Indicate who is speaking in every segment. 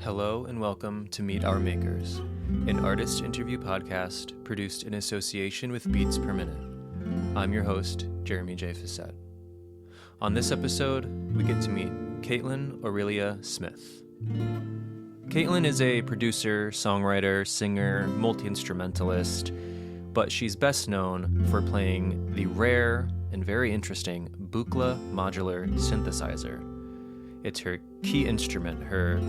Speaker 1: Hello and welcome to Meet Our Makers, an artist interview podcast produced in association with Beats Per Minute. I'm your host, Jeremy J. Facette. On this episode, we get to meet Kaitlyn Aurelia Smith. Kaitlyn is a producer, songwriter, singer, multi-instrumentalist, but she's best known for playing the rare and very interesting Buchla modular synthesizer. It's her key instrument, her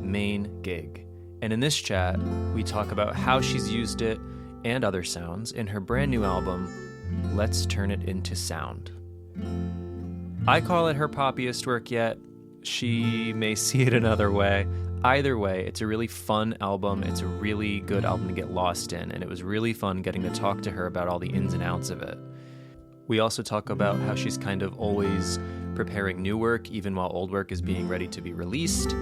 Speaker 1: main gig. And in this chat, we talk about how she's used it and other sounds in her brand new album, Let's Turn It Into Sound. I call it her poppiest work yet. She may see it another way. Either way, it's a really fun album. It's a really good album to get lost in, and it was really fun getting to talk to her about all the ins and outs of it. We also talk about how she's kind of always preparing new work, even while old work is being ready to be released.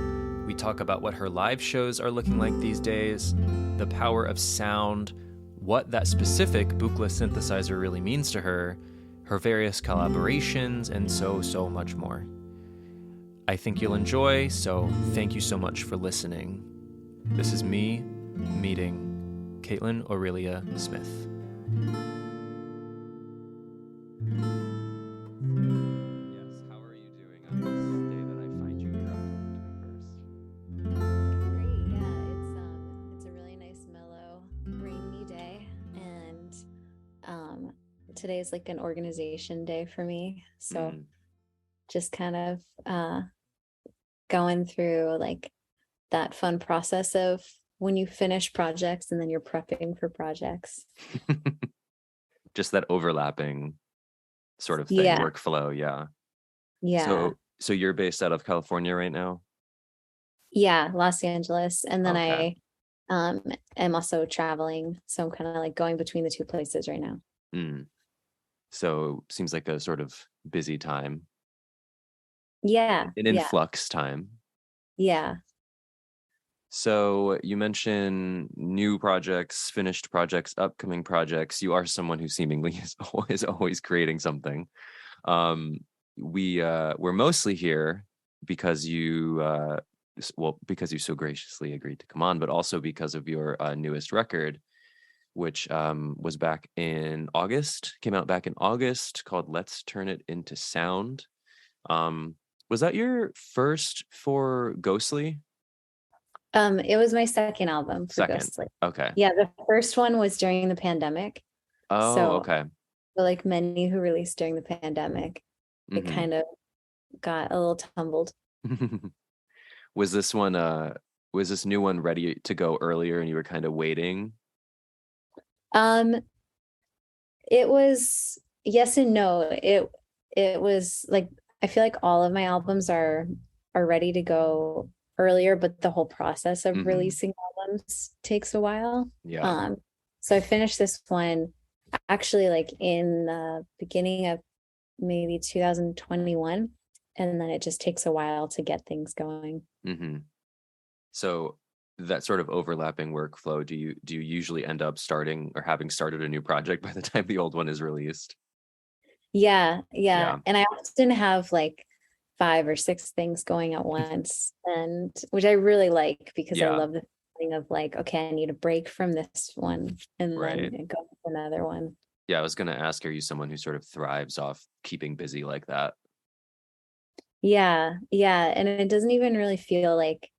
Speaker 1: We talk about what her live shows are looking like these days, the power of sound, what that specific Buchla synthesizer really means to her various collaborations, and so much more. I think you'll enjoy, so thank you so much for listening. This is me meeting Kaitlyn Aurelia Smith. Yes, how are you doing on this day that I find you here October 21st?
Speaker 2: Great, yeah. It's a really nice, mellow, rainy day, and today's like an organization day for me. So just kind of going through like that fun process of when you finish projects and then you're prepping for projects.
Speaker 1: Just that overlapping sort of thing,
Speaker 2: Yeah.
Speaker 1: workflow, yeah.
Speaker 2: Yeah.
Speaker 1: So you're based out of California right now?
Speaker 2: Yeah, Los Angeles. And then
Speaker 1: Okay.
Speaker 2: I am also traveling. So I'm kind of like going between the two places right now.
Speaker 1: So seems like a sort of busy time.
Speaker 2: Yeah.
Speaker 1: An influx time.
Speaker 2: Yeah.
Speaker 1: So you mentioned new projects, finished projects, upcoming projects. You are someone who seemingly is always creating something. We're mostly here because because you so graciously agreed to come on, but also because of your newest record, which was back in August, came out back in August, called Let's Turn It Into Sound. Was that your first for Ghostly?
Speaker 2: It was my second album for
Speaker 1: Second.
Speaker 2: Ghostly.
Speaker 1: Okay.
Speaker 2: Yeah, the first one was during the pandemic.
Speaker 1: Oh,
Speaker 2: so,
Speaker 1: okay.
Speaker 2: But like many who released during the pandemic, it kind of got a little tumbled.
Speaker 1: Was this new one ready to go earlier and you were kind of waiting?
Speaker 2: It was yes and no. It was like, I feel like all of my albums are ready to go earlier, but the whole process of releasing albums takes a while.
Speaker 1: Yeah.
Speaker 2: So I finished this one actually like in the beginning of maybe 2021, and then it just takes a while to get things going.
Speaker 1: So that sort of overlapping workflow, do you usually end up starting or having started a new project by the time the old one is released?
Speaker 2: Yeah. And I often have like 5 or 6 things going at once, and which I really like because I love the feeling of like, okay, I need a break from this one and then go with another one.
Speaker 1: Yeah, I was going to ask, are you someone who sort of thrives off keeping busy like that?
Speaker 2: Yeah. And it doesn't even really feel like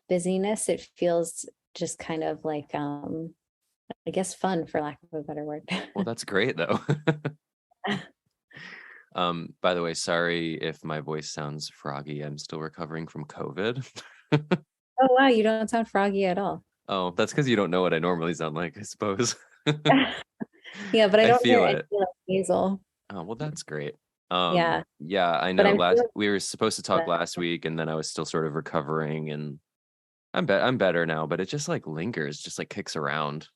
Speaker 2: busyness. It feels just kind of like, I guess fun, for lack of a better word.
Speaker 1: Well, that's great though. By the way, sorry if my voice sounds froggy. I'm still recovering from COVID.
Speaker 2: Oh, wow. You don't sound froggy at all.
Speaker 1: Oh, that's because you don't know what I normally sound like, I suppose.
Speaker 2: Yeah, but I don't
Speaker 1: feel
Speaker 2: hear
Speaker 1: it.
Speaker 2: Like nasal.
Speaker 1: Oh, well, that's great.
Speaker 2: Yeah,
Speaker 1: I know. We were supposed to talk last week, and then I was still sort of recovering, and I'm better now, but it just like lingers, just like kicks around.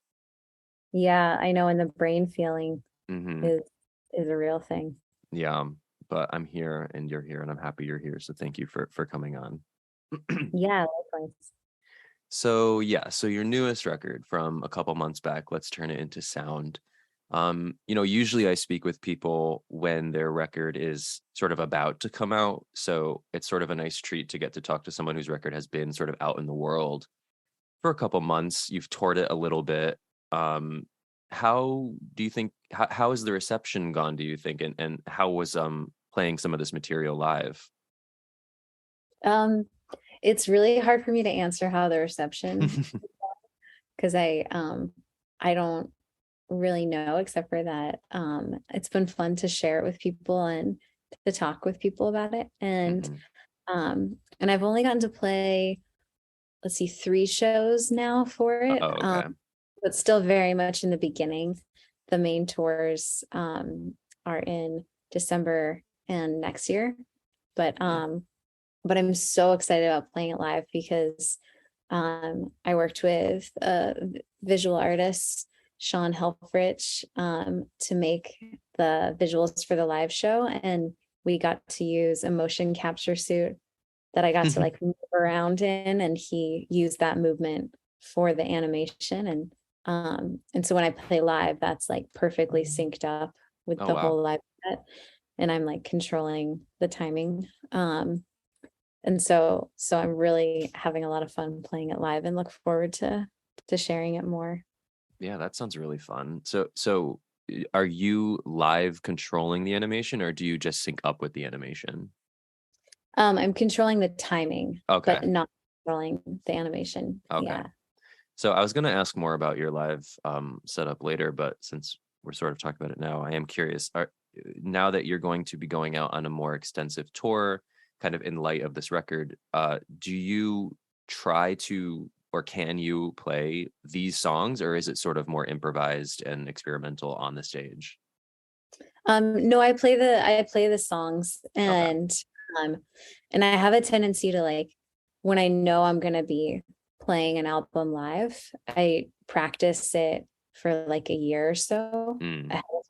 Speaker 2: Yeah, I know. And the brain feeling is a real thing.
Speaker 1: Yeah, but I'm here and you're here, and I'm happy you're here. So thank you for coming on.
Speaker 2: Yeah, likewise.
Speaker 1: So your newest record from a couple months back, Let's Turn It Into Sound. Usually I speak with people when their record is sort of about to come out. So it's sort of a nice treat to get to talk to someone whose record has been sort of out in the world for a couple months. You've toured it a little bit. How do you think, how has the reception gone, do you think? And how was playing some of this material live?
Speaker 2: Um, it's really hard for me to answer how the reception, because I don't really know, except for that it's been fun to share it with people and to talk with people about it. And I've only gotten to play, let's see, 3 shows now for it.
Speaker 1: Oh, okay.
Speaker 2: But still very much in the beginning. The main tours are in December and next year. But I'm so excited about playing it live because I worked with visual artist Sean Helfrich to make the visuals for the live show, and we got to use a motion capture suit that I got to like move around in, and he used that movement for the animation. And so when I play live, that's like perfectly synced up with the
Speaker 1: wow.
Speaker 2: whole live set, and I'm like controlling the timing. And so I'm really having a lot of fun playing it live and look forward to sharing it more.
Speaker 1: Yeah, that sounds really fun. So are you live controlling the animation, or do you just sync up with the animation?
Speaker 2: I'm controlling the timing,
Speaker 1: Okay.
Speaker 2: but not controlling the animation.
Speaker 1: Okay.
Speaker 2: Yeah.
Speaker 1: So I was going to ask more about your live setup later, but since we're sort of talking about it now, I am curious. Now that you're going to be going out on a more extensive tour, kind of in light of this record, do you try to, or can you play these songs, or is it sort of more improvised and experimental on the stage?
Speaker 2: No, I play the songs,
Speaker 1: Okay.
Speaker 2: and I have a tendency to, like, when I know I'm gonna be playing an album live, I practice it for like a year or so
Speaker 1: Mm.
Speaker 2: ahead of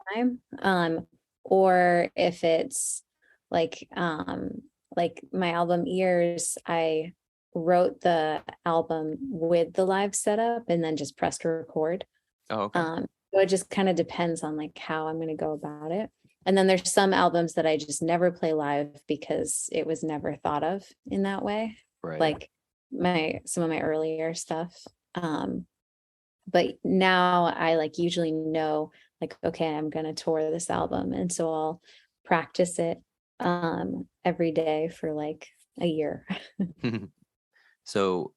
Speaker 2: time. Or if it's like my album Ears, I wrote the album with the live setup and then just pressed record.
Speaker 1: Oh, okay.
Speaker 2: So it just kind of depends on like how I'm going to go about it. And then there's some albums that I just never play live because it was never thought of in that way.
Speaker 1: Right.
Speaker 2: Like some of my earlier stuff. But now I like usually know, like, okay, I'm going to tour this album. And so I'll practice it every day for like a year.
Speaker 1: So,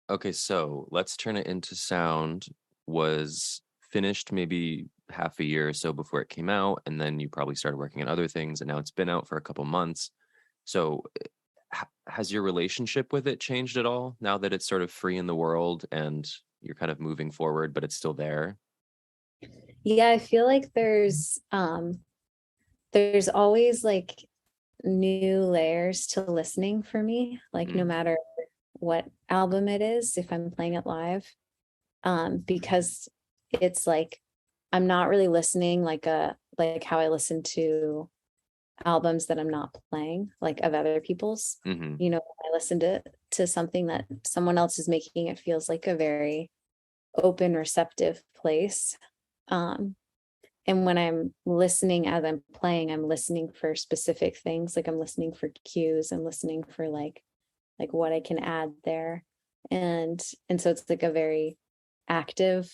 Speaker 1: okay, so Let's Turn It Into Sound was finished maybe half a year or so before it came out, and then you probably started working on other things, and now it's been out for a couple months. So has your relationship with it changed at all now that it's sort of free in the world and you're kind of moving forward, but it's still there?
Speaker 2: Yeah, I feel like there's always like new layers to listening for me, like no matter what album it is, if I'm playing it live, because it's like I'm not really listening like how I listen to albums that I'm not playing, like of other people's.
Speaker 1: Mm-hmm.
Speaker 2: I listen to something that someone else is making, it feels like a very open, receptive place. And when I'm listening as I'm playing, I'm listening for specific things. Like I'm listening for cues. I'm listening for like what I can add there. And so it's like a very active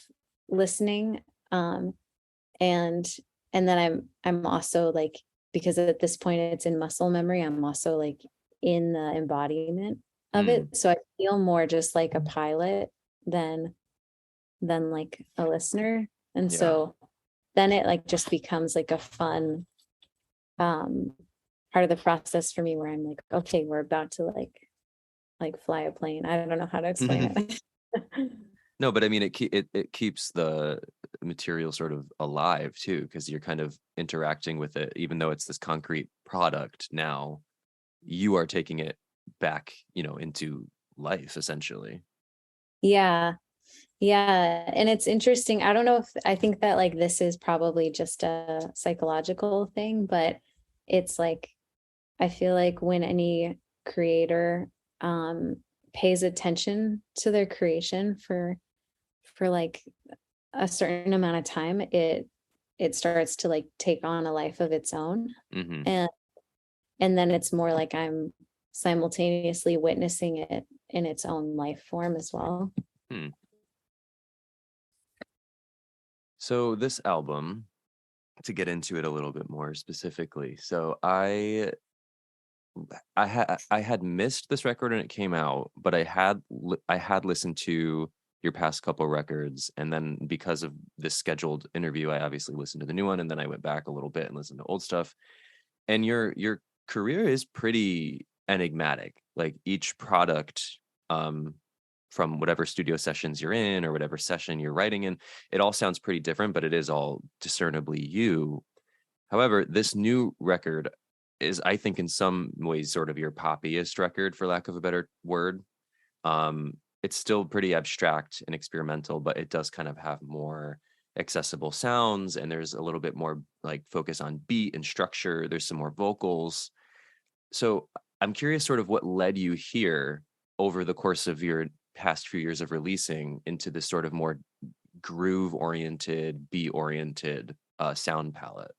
Speaker 2: listening. And then I'm also like, because at this point it's in muscle memory, I'm also like in the embodiment of it. So I feel more just like a pilot than like a listener. And so then it like just becomes like a fun part of the process for me where I'm like, okay, we're about to like fly a plane. I don't know how to explain it.
Speaker 1: No, but I mean, it keeps the material sort of alive too, because you're kind of interacting with it, even though it's this concrete product. Now you are taking it back, into life essentially.
Speaker 2: Yeah. Yeah. And it's interesting. I don't know if I think that like this is probably just a psychological thing, but it's like I feel like when any creator pays attention to their creation for like a certain amount of time, it starts to like take on a life of its own.
Speaker 1: Mm-hmm.
Speaker 2: And then it's more like I'm simultaneously witnessing it in its own life form as well.
Speaker 1: So this album, to get into it a little bit more specifically, so I had missed this record when it came out, but I had listened to your past couple records, and then because of this scheduled interview, I obviously listened to the new one, and then I went back a little bit and listened to old stuff. And your career is pretty enigmatic. Like each product, from whatever studio sessions you're in or whatever session you're writing in, it all sounds pretty different, but it is all discernibly you. However, this new record is, I think, in some ways sort of your poppiest record, for lack of a better word. It's still pretty abstract and experimental, but it does kind of have more accessible sounds, and there's a little bit more like focus on beat and structure. There's some more vocals. So I'm curious sort of what led you here over the course of your past few years of releasing into this sort of more groove oriented, beat oriented sound palette.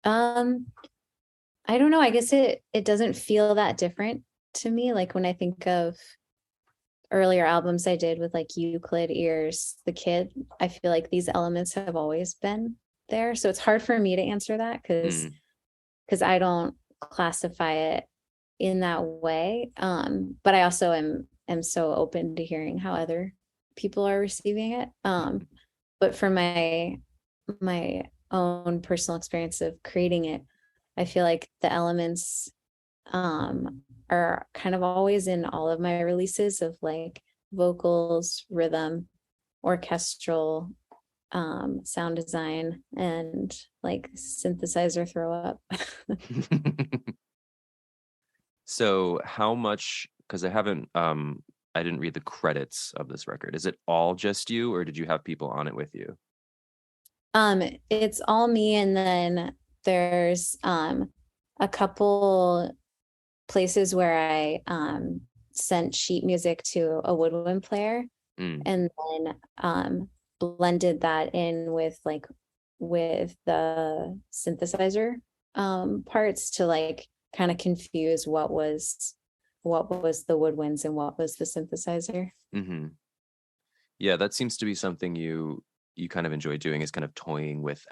Speaker 2: I don't know. I guess it doesn't feel that different to me. Like when I think of earlier albums I did with like Euclid, Ears, The Kid, I feel like these elements have always been there. So it's hard for me to answer that because I don't classify it in that way. But I also am so open to hearing how other people are receiving it. But for my own personal experience of creating it, I feel like the elements are kind of always in all of my releases of like vocals, rhythm, orchestral, sound design, and like synthesizer throw up.
Speaker 1: So how much, because I didn't read the credits of this record. Is it all just you, or did you have people on it with you?
Speaker 2: It's all me, and then there's a couple places where I sent sheet music to a woodwind player and then blended that in with the synthesizer parts to like kind of confuse what was the woodwinds and what was the synthesizer.
Speaker 1: Mm-hmm. Yeah, that seems to be something you kind of enjoy doing, is kind of toying with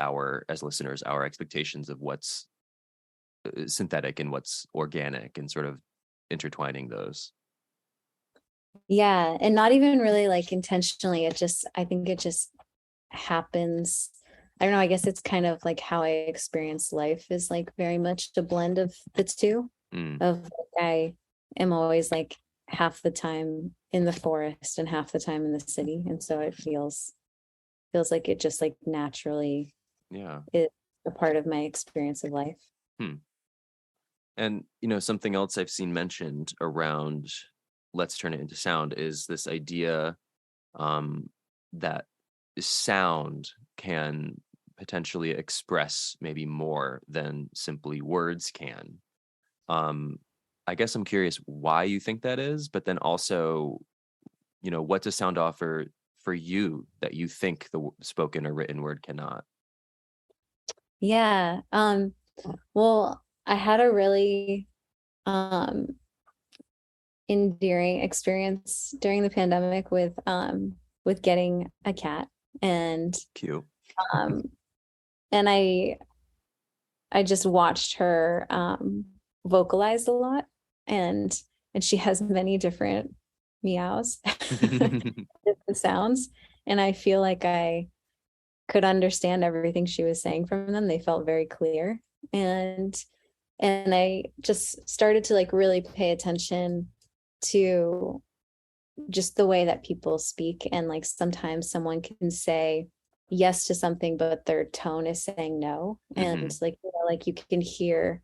Speaker 1: as listeners, our expectations of what's synthetic and what's organic, and sort of intertwining those.
Speaker 2: Yeah, and not even really like intentionally. I think it just happens. I don't know, I guess it's kind of like how I experience life is like very much a blend of the two. Of like, I am always like half the time in the forest and half the time in the city, and so it feels like it just like naturally is a part of my experience of life.
Speaker 1: And something else I've seen mentioned around Let's Turn It Into Sound is this idea that sound can potentially express maybe more than simply words can. I guess I'm curious why you think that is, but then also, what does sound offer for you that you think the spoken or written word cannot?
Speaker 2: Yeah. Well, I had a really endearing experience during the pandemic with getting a cat, and
Speaker 1: Cute.
Speaker 2: And I just watched her vocalize a lot, and she has many different meows, different sounds, and I feel like I could understand everything she was saying from them. They felt very clear, and I just started to like really pay attention to just the way that people speak, and like sometimes someone can say yes to something but their tone is saying no, and like like you can hear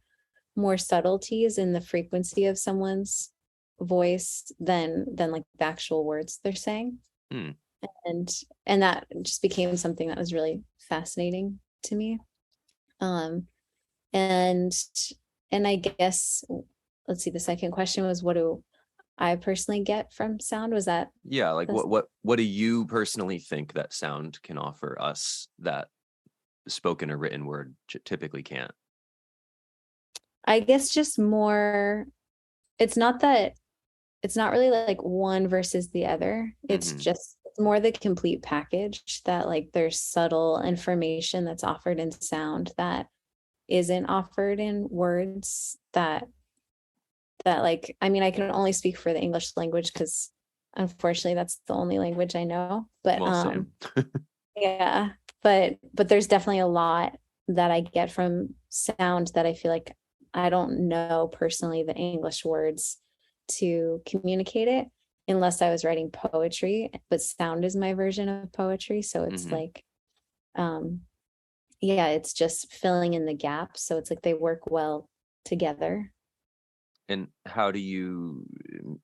Speaker 2: more subtleties in the frequency of someone's voice than like the actual words they're saying. And that just became something that was really fascinating to me. And I guess, let's see, the second question was, what do I personally get from sound? Was that
Speaker 1: like what do you personally think that sound can offer us that spoken or written word typically can't?
Speaker 2: I guess just more, it's not really like one versus the other. It's just more the complete package, that like there's subtle information that's offered in sound that isn't offered in words, that like, I mean, I can only speak for the English language because unfortunately that's the only language I know. But
Speaker 1: Well, same.
Speaker 2: yeah, but there's definitely a lot that I get from sound that I feel like I don't know personally the English words to communicate it, unless I was writing poetry, but sound is my version of poetry. So it's like, yeah, it's just filling in the gaps. So it's like they work well together.
Speaker 1: And how do you,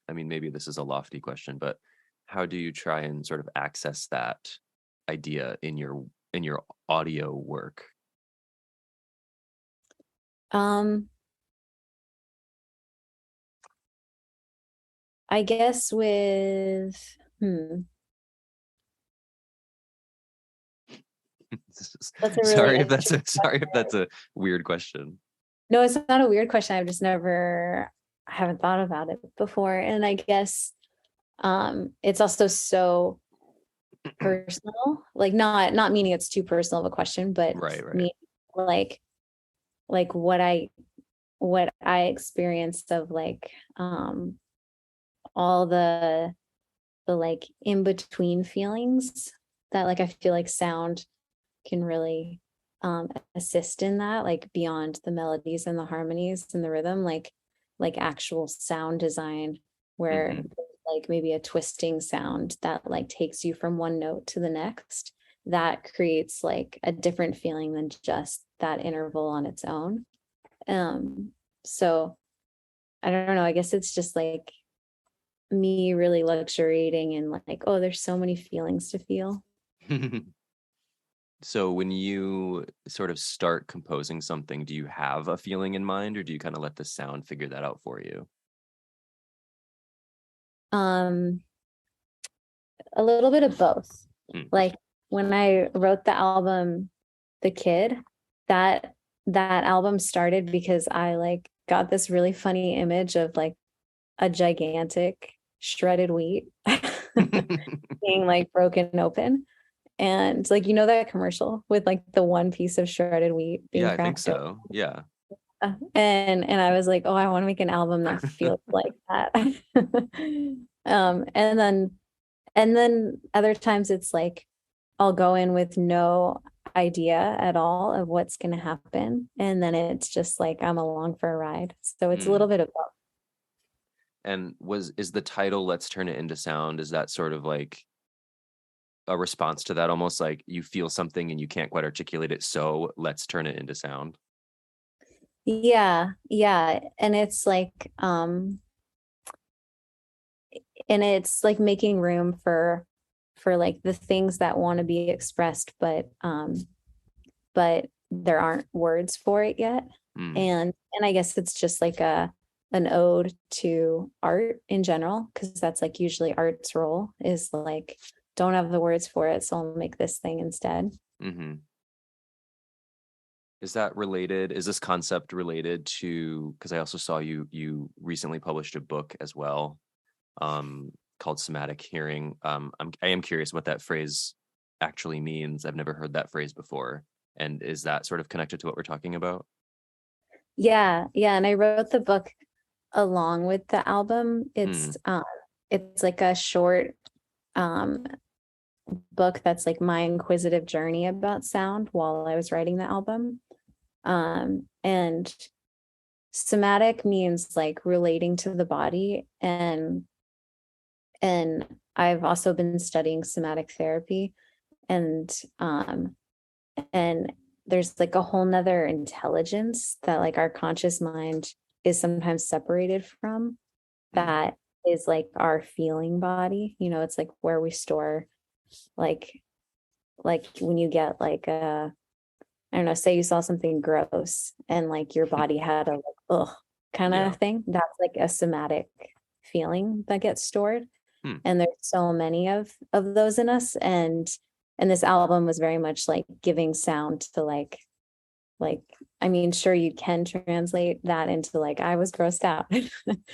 Speaker 1: I mean, maybe this is a lofty question, but how do you try and sort of access that idea in your audio work?
Speaker 2: I guess with that's a really
Speaker 1: sorry if that's a weird question.
Speaker 2: No, it's not a weird question. I haven't thought about it before. And I guess it's also so personal, like not meaning it's too personal of a question, but
Speaker 1: Right.
Speaker 2: me, like what I experienced of like all the like in between feelings that like I feel like sound can really assist in, that like beyond the melodies and the harmonies and the rhythm, like actual sound design, where like maybe a twisting sound that like takes you from one note to the next, that creates like a different feeling than just that interval on its own. So I don't know, I guess it's just like me really luxuriating in like, oh, there's so many feelings to feel.
Speaker 1: So when you sort of start composing something, do you have a feeling in mind, or do you kind of let the sound figure that out for you?
Speaker 2: A little bit of both. Like when I wrote the album The Kid, that album started because I like got this really funny image of like a gigantic shredded wheat being like broken open. And like, you know, that commercial with like the one piece of shredded wheat being
Speaker 1: Yeah, I think
Speaker 2: cracked open?
Speaker 1: so. Yeah.
Speaker 2: And I was like, oh, I want to make an album that feels like that. And then other times it's like I'll go in with no idea at all of what's going to happen, and then it's just like I'm along for a ride. So it's a little bit of both.
Speaker 1: And is the title "Let's Turn It Into Sound," is that sort of like a response to that, almost like you feel something and you can't quite articulate it, so let's turn it into sound?
Speaker 2: Yeah, and it's like making room for like the things that want to be expressed, but there aren't words for it yet. And I guess it's just like an ode to art in general, because that's like usually art's role, is like, don't have the words for it, so I'll make this thing instead.
Speaker 1: Is that related? Is this concept related to, because I also saw you recently published a book as well, called Somatic Hearing. I am curious what that phrase actually means. I've never heard that phrase before. And is that sort of connected to what we're talking about?
Speaker 2: Yeah. And I wrote the book along with the album. It's like a short book that's like my inquisitive journey about sound while I was writing the album. And somatic means like relating to the body, and I've also been studying somatic therapy, and there's like a whole nother intelligence that like our conscious mind is sometimes separated from, that is like our feeling body. You know, it's like where we store like when you get like a, I don't know, say you saw something gross and like your body had a like, ugh kind of thing. That's like a somatic feeling that gets stored. And there's so many of those in us. And and this album was very much like giving sound to like I mean, sure, you can translate that into like I was grossed out.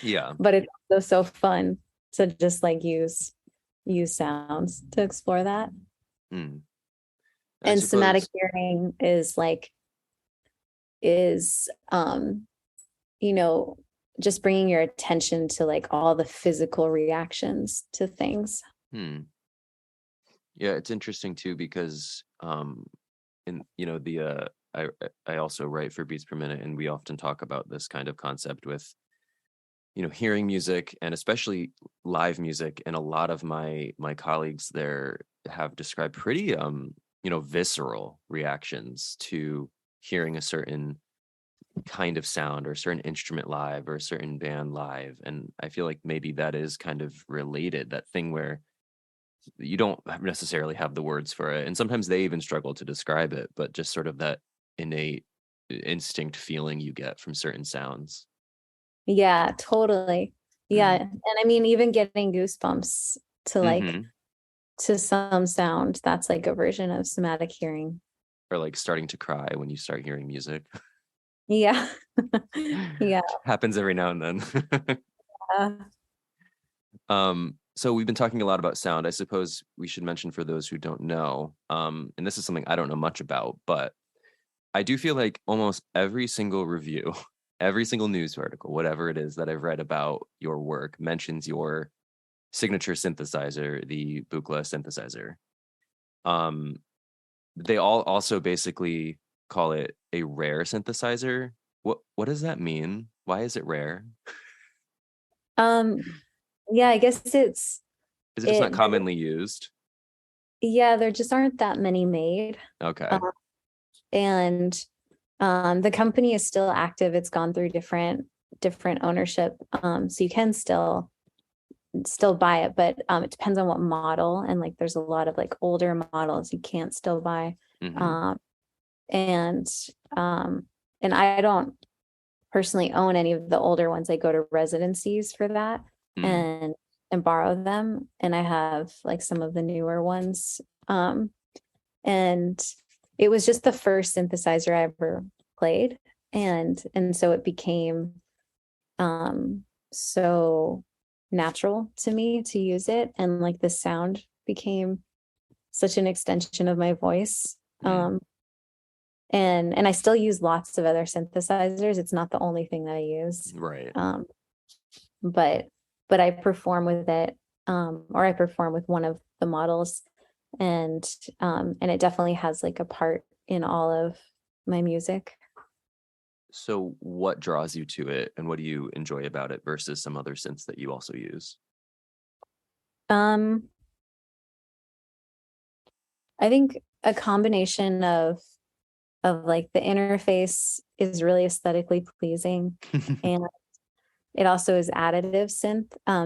Speaker 1: Yeah.
Speaker 2: But it's also so fun to just like use sounds to explore that.
Speaker 1: Mm. I
Speaker 2: And somatic
Speaker 1: suppose.
Speaker 2: hearing is like is you know, just bringing your attention to like all the physical reactions to things.
Speaker 1: Hmm. Yeah, it's interesting too because in the I also write for Beats Per Minute, and we often talk about this kind of concept with hearing music, and especially live music, and a lot of my colleagues there have described pretty visceral reactions to hearing a certain kind of sound or a certain instrument live or a certain band live. And I feel like maybe that is kind of related, that thing where you don't necessarily have the words for it, and sometimes they even struggle to describe it, but just sort of that innate instinct feeling you get from certain sounds.
Speaker 2: Yeah, totally. Yeah.
Speaker 1: Mm.
Speaker 2: And I mean, even getting goosebumps to like
Speaker 1: Mm-hmm.
Speaker 2: to some sound, that's like a version of somatic hearing.
Speaker 1: Or like starting to cry when you start hearing music.
Speaker 2: Yeah. Yeah.
Speaker 1: Happens every now and then. So we've been talking a lot about sound. I suppose we should mention for those who don't know, and this is something I don't know much about, but I do feel like almost every single review, every single news article, whatever it is that I've read about your work, mentions your signature synthesizer, the Buchla synthesizer. Um, they all also basically call it a rare synthesizer. What does that mean? Why is it rare?
Speaker 2: Um, yeah, I guess
Speaker 1: Is it just not
Speaker 2: it
Speaker 1: commonly used?
Speaker 2: yeah, there just aren't that many made.
Speaker 1: Okay.
Speaker 2: Um, and the company is still active. It's gone through different ownership. So you can still buy it, but it depends on what model, and like there's a lot of like older models you can't still buy.
Speaker 1: Mm-hmm.
Speaker 2: Um, and um, and I don't personally own any of the older ones. I go to residencies for that
Speaker 1: Mm.
Speaker 2: and borrow them. And I have like some of the newer ones. And it was just the first synthesizer I ever played. And so it became so natural to me to use it. And like the sound became such an extension of my voice.
Speaker 1: Mm.
Speaker 2: And I still use lots of other synthesizers. It's not the only thing that I use.
Speaker 1: Right.
Speaker 2: Um, but I perform with it, or I perform with one of the models, and it definitely has like a part in all of my music.
Speaker 1: So what draws you to it, and what do you enjoy about it versus some other synths that you also use?
Speaker 2: Um, I think a combination of like the interface is really aesthetically pleasing, and it also is additive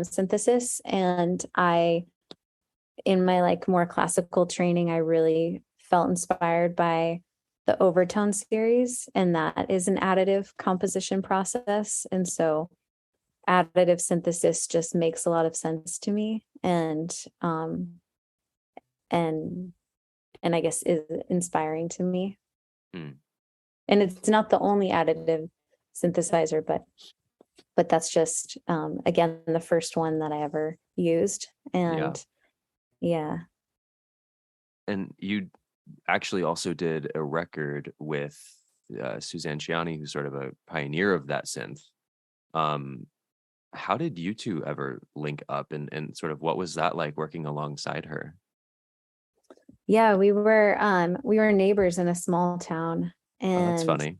Speaker 2: synthesis. And I, in my like more classical training, I really felt inspired by the overtone series, and that is an additive composition process. And so additive synthesis just makes a lot of sense to me, and and I guess is inspiring to me.
Speaker 1: Mm.
Speaker 2: And it's not the only additive synthesizer, but that's just again the first one that I ever used.
Speaker 1: Yeah.
Speaker 2: And yeah.
Speaker 1: And you actually also did a record with Suzanne Ciani, who's sort of a pioneer of that synth. Um, how did you two ever link up, and sort of what was that like working alongside her?
Speaker 2: Yeah, we were neighbors in a small town.
Speaker 1: Oh, that's
Speaker 2: And
Speaker 1: funny.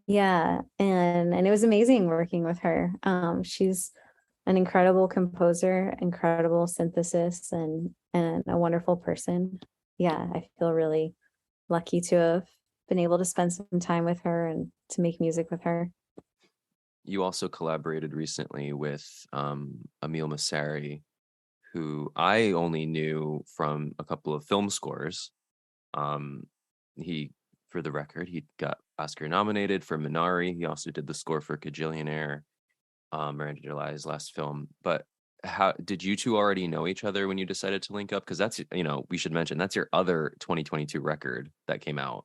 Speaker 2: yeah, and it was amazing working with her. She's an incredible composer, incredible synthesis, and a wonderful person. Yeah, I feel really lucky to have been able to spend some time with her and to make music with her.
Speaker 1: You also collaborated recently with Emil Massari, who I only knew from a couple of film scores. Um, he, for the record, he got Oscar nominated for Minari. He also did the score for Kajillionaire, Miranda July's last film. But
Speaker 3: how did you two already know each other when you decided to link up? Because that's, we should mention that's your other 2022 record that came out.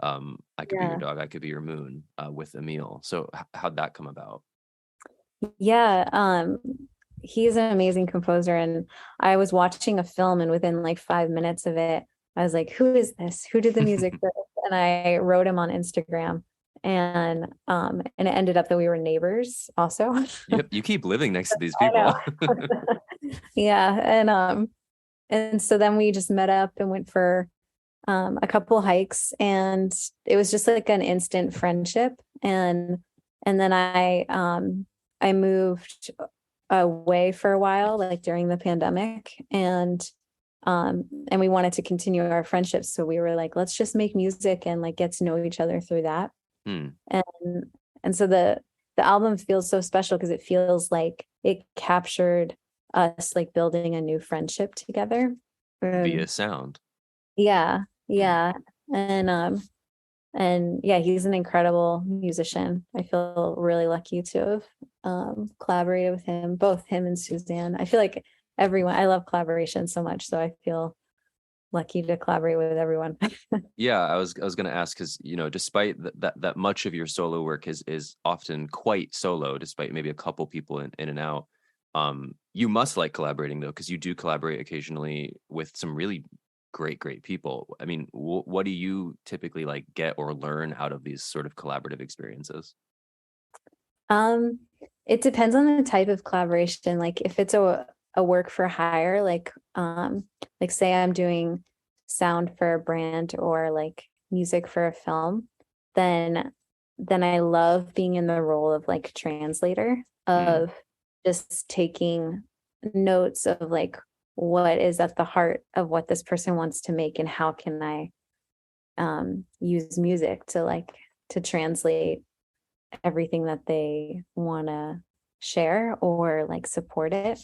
Speaker 3: I Could Be Your
Speaker 2: Yeah.
Speaker 3: Dog, I Could Be Your Moon, with Emil. So how'd that come about?
Speaker 2: Yeah. He's an amazing composer. And I was watching a film, and within like 5 minutes of it, I was like, who is this? Who did the music for this? And I wrote him on Instagram. And it ended up that we were neighbors also.
Speaker 3: Yep, you keep living next to these
Speaker 2: I
Speaker 3: people.
Speaker 2: know. Yeah. And so then we just met up and went for a couple hikes, and it was just like an instant friendship. And then I moved away for a while, like during the pandemic, and we wanted to continue our friendship. So we were like, let's just make music and like get to know each other through that. And so the album feels so special because it feels like it captured us like building a new friendship together.
Speaker 3: Via sound.
Speaker 2: Yeah. And yeah, he's an incredible musician. I feel really lucky to have collaborated with him, both him and Suzanne. I feel like I love collaboration so much, so I feel lucky to collaborate with everyone.
Speaker 3: Yeah, I was going to ask, because despite that much of your solo work is often quite solo, despite maybe a couple people in and out. You must like collaborating though, because you do collaborate occasionally with some really great people. I mean, what do you typically like get or learn out of these sort of collaborative experiences?
Speaker 2: It depends on the type of collaboration. Like if it's a work for hire, like say I'm doing sound for a brand or like music for a film, then I love being in the role of like translator, of just taking notes of like what is at the heart of what this person wants to make, and how can I use music to translate everything that they want to share or like support it.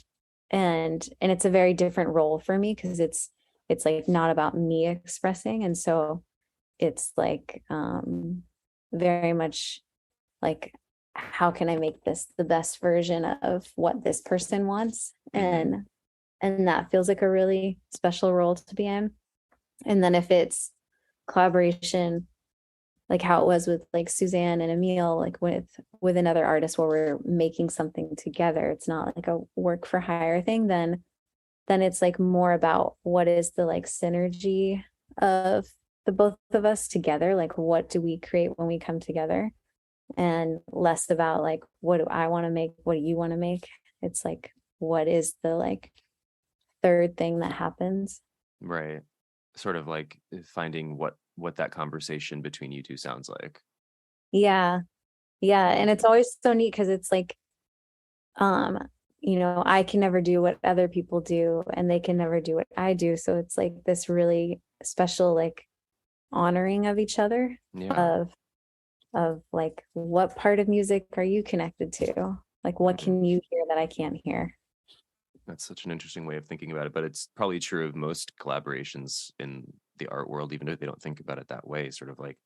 Speaker 2: And it's a very different role for me because it's like not about me expressing, and so it's like very much like, how can I make this the best version of what this person wants? And that feels like a really special role to be in. And then if it's collaboration, like how it was with like Suzanne and Emil, like with another artist where we're making something together, it's not like a work for hire thing, then it's like more about what is the like synergy of the both of us together, like what do we create when we come together, and less about like what do I want to make, what do you want to make. It's like, what is the like third thing that happens.
Speaker 3: Right. Sort of like finding what that conversation between you two sounds like.
Speaker 2: Yeah. And it's always so neat because it's like, I can never do what other people do, and they can never do what I do. So it's like this really special, like honoring of each other.
Speaker 3: Yeah.
Speaker 2: Of like, what part of music are you connected to? Like, what can you hear that I can't hear?
Speaker 3: That's such an interesting way of thinking about it, but it's probably true of most collaborations in the art world, even if they don't think about it that way. Sort of like,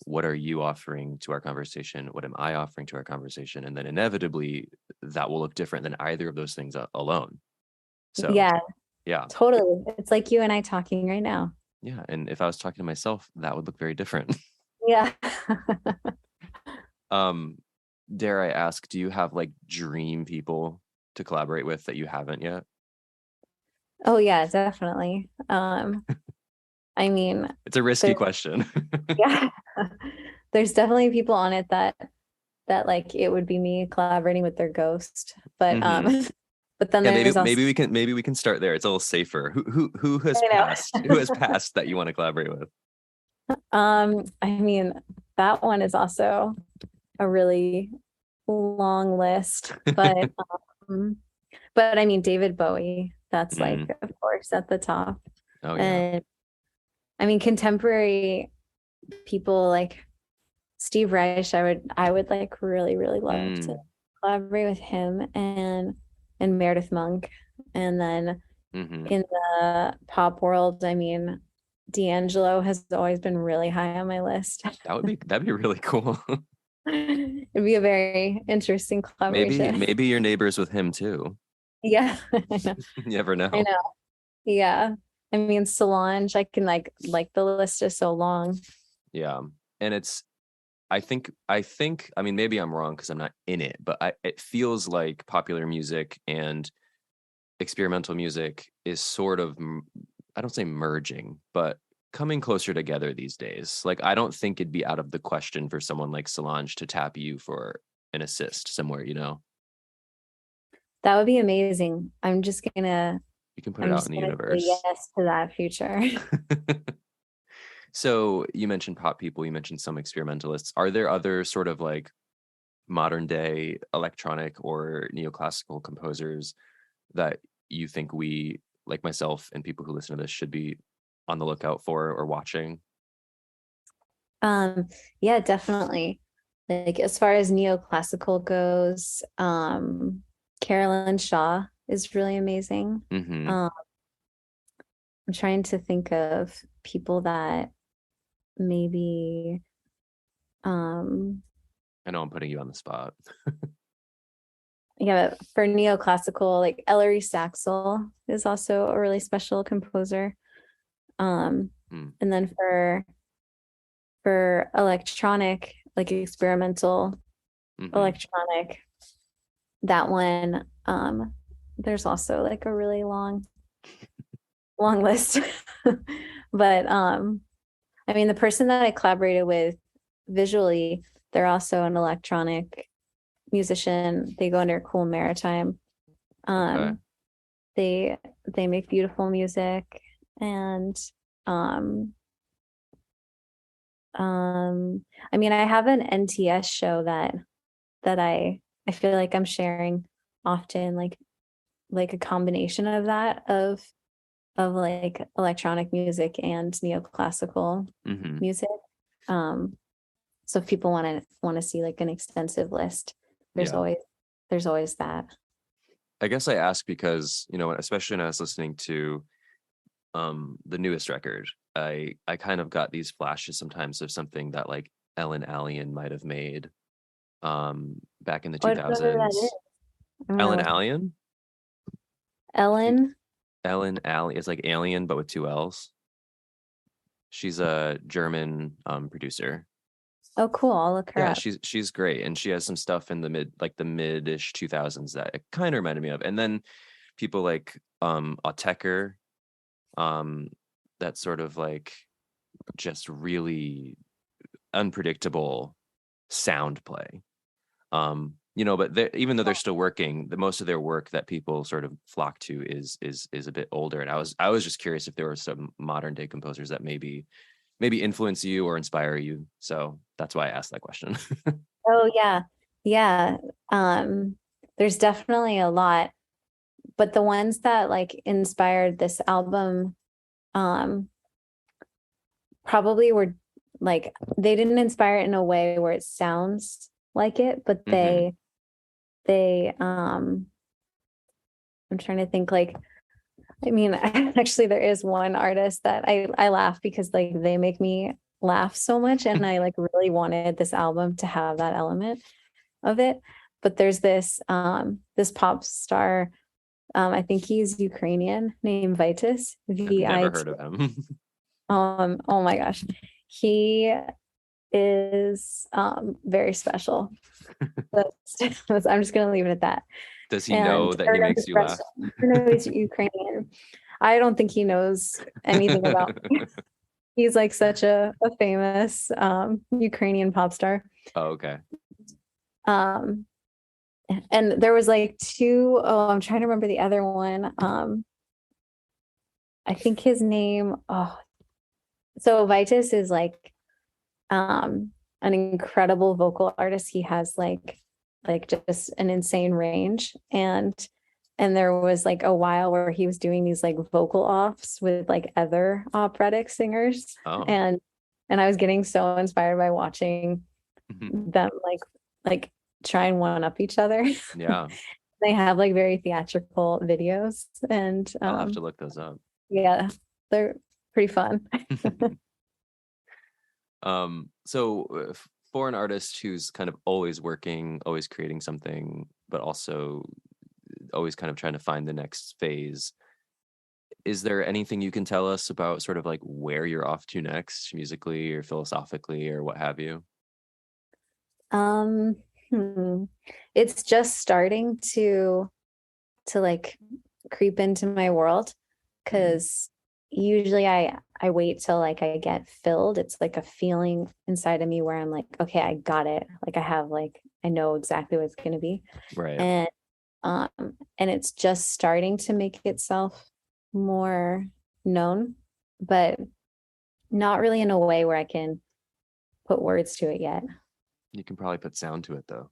Speaker 3: what are you offering to our conversation? What am I offering to our conversation? And then inevitably that will look different than either of those things alone. So yeah,
Speaker 2: totally. It's like you and I talking right now.
Speaker 3: Yeah. And if I was talking to myself, that would look very different.
Speaker 2: Yeah.
Speaker 3: Dare I ask, do you have like dream people to collaborate with that you haven't yet?
Speaker 2: Oh yeah, definitely. I mean,
Speaker 3: it's a risky question.
Speaker 2: Yeah. There's definitely people on it that like it would be me collaborating with their ghost. But but then there's
Speaker 3: maybe we can start there. It's a little safer. Who has passed that you want to collaborate with?
Speaker 2: I mean, that one is also a really long list, but I mean, David Bowie, that's like, of course, at the top.
Speaker 3: Oh, yeah.
Speaker 2: And I mean, contemporary people like Steve Reich, I would like really, really love to collaborate with him, and Meredith Monk. And then in the pop world, I mean, D'Angelo has always been really high on my list.
Speaker 3: That'd be really cool.
Speaker 2: It'd be a very interesting collaboration.
Speaker 3: Maybe you're neighbors with him too.
Speaker 2: Yeah.
Speaker 3: You never
Speaker 2: I
Speaker 3: know.
Speaker 2: know. Yeah. I mean, Solange, I can like the list is so long.
Speaker 3: Yeah. And I mean, maybe I'm wrong because I'm not in it, but it feels like popular music and experimental music is sort of, I don't say merging, but coming closer together these days. Like, I don't think it'd be out of the question for someone like Solange to tap you for an assist somewhere,
Speaker 2: That would be amazing.
Speaker 3: You can put it
Speaker 2: I'm
Speaker 3: out in
Speaker 2: just
Speaker 3: the
Speaker 2: gonna say
Speaker 3: universe.
Speaker 2: yes to that future.
Speaker 3: So you mentioned pop people, you mentioned some experimentalists. Are there other sort of like modern day electronic or neoclassical composers that you think we, like myself and people who listen to this, should be on the lookout for or watching?
Speaker 2: Yeah, definitely. Like as far as neoclassical goes, Carolyn Shaw is really amazing.
Speaker 3: Mm-hmm.
Speaker 2: Um, I'm trying to think of people that maybe um
Speaker 3: I know I'm putting you on the spot.
Speaker 2: yeah, but for neoclassical, like Ellery Saxel is also a really special composer. Um,
Speaker 3: Mm.
Speaker 2: and then for electronic, like experimental
Speaker 3: Mm-hmm.
Speaker 2: electronic, that one, there's also like a really long list. But I mean the person that I collaborated with visually, they're also an electronic musician. They go under Cool Maritime.
Speaker 3: Okay.
Speaker 2: Um, they they make beautiful music, and um I mean I have an NTS show that I feel like I'm sharing often, like a combination of that of like electronic music and neoclassical
Speaker 3: Mm-hmm.
Speaker 2: music. Um, so if people want to see like an extensive list, there's
Speaker 3: Yeah.
Speaker 2: always there's always that.
Speaker 3: I guess I ask because, especially when I was listening to the newest record, I kind of got these flashes sometimes of something that like Ellen Allien might have made back in the
Speaker 2: Oh, I don't know who that is.
Speaker 3: 2000s.
Speaker 2: I'm gonna
Speaker 3: Ellen
Speaker 2: look.
Speaker 3: Allien? She,
Speaker 2: Ellen.
Speaker 3: Ellen Allien, it's like alien but with two L's. She's a German producer.
Speaker 2: Oh, cool. I'll look her
Speaker 3: Yeah,
Speaker 2: up.
Speaker 3: she's great, and she has some stuff in the mid-ish 2000s that it kind of reminded me of. And then people like Autechre, um that sort of like just really unpredictable sound play. But even though they're still working, the most of their work that people sort of flock to is a bit older. And I was just curious if there were some modern day composers that maybe influence you or inspire you. So that's why I asked that question.
Speaker 2: Oh yeah. Yeah. There's definitely a lot, but the ones that like inspired this album um probably were like they didn't inspire it in a way where it sounds like it, but
Speaker 3: Hmm.
Speaker 2: they I'm trying to think like I mean actually there is one artist that I laugh because like they make me laugh so much, and I like really wanted this album to have that element of it. But there's this pop star, I think he's Ukrainian, named Vitus,
Speaker 3: I've never
Speaker 2: VIT.
Speaker 3: heard of him.
Speaker 2: Oh my gosh. He is very special. I'm just gonna leave it at that.
Speaker 3: Does he know
Speaker 2: And
Speaker 3: that
Speaker 2: or
Speaker 3: he makes you laugh?
Speaker 2: no, he's Ukrainian. I don't think he knows anything about me. He's like such a famous Ukrainian pop star.
Speaker 3: Oh, okay.
Speaker 2: Um, and there was like two, oh, I'm trying to remember the other one. I think his name, oh, so Vitus is like an incredible vocal artist. He has like just an insane range, and there was like a while where he was doing these like vocal offs with like other operatic singers,
Speaker 3: Oh.
Speaker 2: and I was getting so inspired by watching them like try and one up each other.
Speaker 3: Yeah,
Speaker 2: They have like very theatrical videos, and
Speaker 3: I'll have to look those up.
Speaker 2: yeah, they're pretty fun.
Speaker 3: So for an artist who's kind of always working, always creating something, but also always kind of trying to find the next phase. Is there anything you can tell us about sort of like where you're off to next, musically or philosophically or what have you?
Speaker 2: It's just starting to like creep into my world, because usually I wait till like I get filled. It's like a feeling inside of me where I'm like, okay, I got it. Like I know exactly what it's going to be.
Speaker 3: Right.
Speaker 2: And it's just starting to make itself more known, but not really in a way where I can put words to it yet.
Speaker 3: You can probably put sound to it though.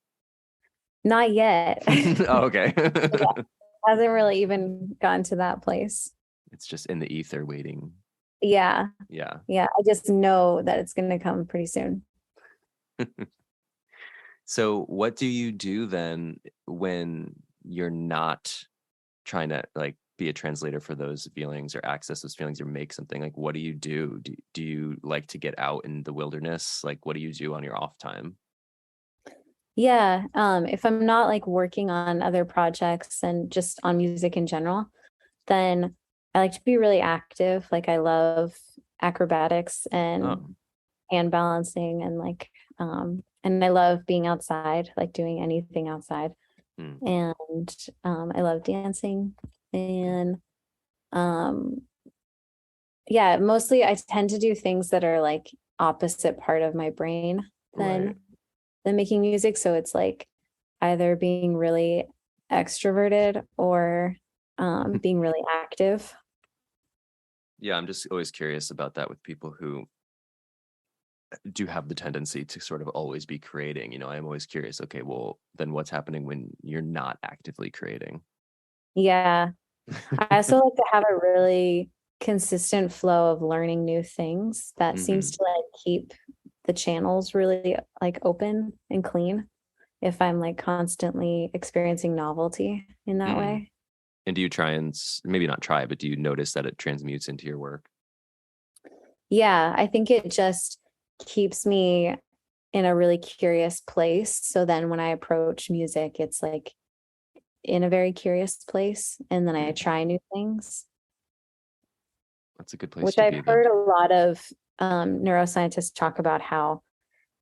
Speaker 2: Not yet.
Speaker 3: Oh, okay.
Speaker 2: Yeah, hasn't really even gotten to that place.
Speaker 3: It's just in the ether waiting.
Speaker 2: Yeah.
Speaker 3: Yeah.
Speaker 2: I just know that it's going to come pretty soon.
Speaker 3: So what do you do then when you're not trying to like be a translator for those feelings or access those feelings or make something? Like, what do you do? Do you like to get out in the wilderness? Like, what do you do on your off time?
Speaker 2: Yeah. If I'm not like working on other projects and just on music in general, then I like to be really active. Like I love acrobatics and hand balancing and like and I love being outside, like doing anything outside. And I love dancing. And yeah, mostly I tend to do things that are like opposite part of my brain than making music. So it's like either being really extroverted or being really active.
Speaker 3: Yeah, I'm just always curious about that with people who do have the tendency to sort of always be creating. You know, I'm always curious, okay, well, then what's happening when you're not actively creating?
Speaker 2: Yeah. I also like to have a really consistent flow of learning new things that seems to like keep the channels really like open and clean if I'm like constantly experiencing novelty in that way.
Speaker 3: And do you try and maybe not try, but do you notice that it transmutes into your work?
Speaker 2: Yeah, I think it just keeps me in a really curious place. So then when I approach music, it's like in a very curious place. And then I try new things.
Speaker 3: That's a good place
Speaker 2: which
Speaker 3: to
Speaker 2: I've
Speaker 3: be.
Speaker 2: heard a lot of neuroscientists talk about how,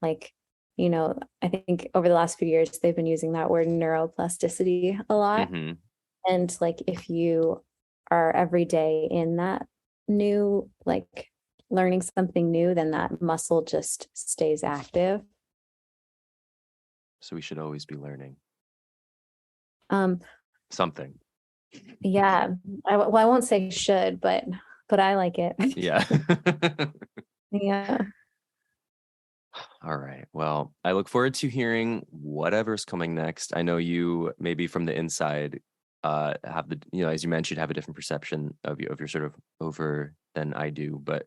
Speaker 2: like, you know, I think over the last few years, they've been using that word neuroplasticity a lot. And like, if you are every day in that new, like learning something new, then that muscle just stays active.
Speaker 3: So we should always be learning. Something.
Speaker 2: Yeah. I won't say should, but I like it.
Speaker 3: Yeah.
Speaker 2: Yeah.
Speaker 3: All right. Well, I look forward to hearing whatever's coming next. I know you maybe from the inside have the, you know, as you mentioned, have a different perception of your sort of over than I do. But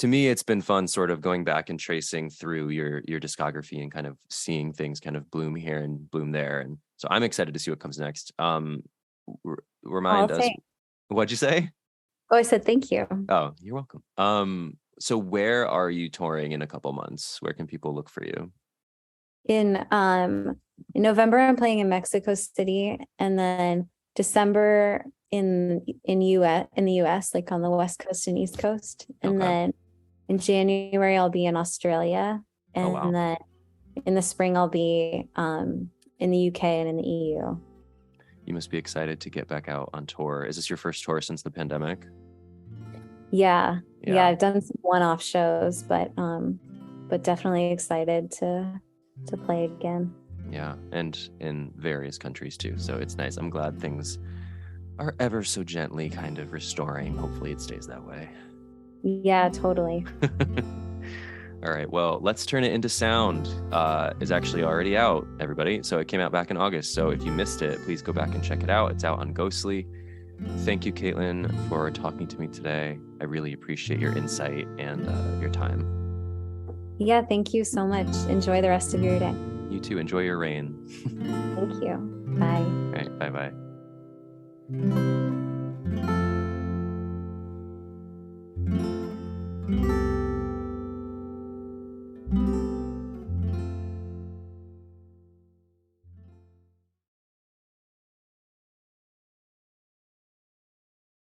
Speaker 3: to me, it's been fun sort of going back and tracing through your discography and kind of seeing things kind of bloom here and bloom there. And so I'm excited to see what comes next. Remind us, what'd you say?
Speaker 2: Oh, I said thank you.
Speaker 3: Oh, you're welcome. So where are you touring in a couple months? Where can people look for you?
Speaker 2: In November, I'm playing in Mexico City, and then December in the US, like on the West Coast and East Coast, and then in January I'll be in Australia, and then in the spring I'll be in the UK and in the EU.
Speaker 3: You must be excited to get back out on tour. Is this your first tour since the pandemic?
Speaker 2: Yeah, I've done some one-off shows, but definitely excited to play again.
Speaker 3: Yeah, and in various countries too. So it's nice. I'm glad things are ever so gently kind of restoring. Hopefully it stays that way.
Speaker 2: Yeah, totally.
Speaker 3: All right, well, Let's Turn It Into Sound is actually already out, everybody. So it came out back in August. So if you missed it, please go back and check it out. It's out on Ghostly. Thank you, Kaitlyn, for talking to me today. I really appreciate your insight and your time.
Speaker 2: Yeah, thank you so much. Enjoy the rest of your day.
Speaker 3: You too. Enjoy your rain.
Speaker 2: Thank you. Bye.
Speaker 3: All right, bye-bye.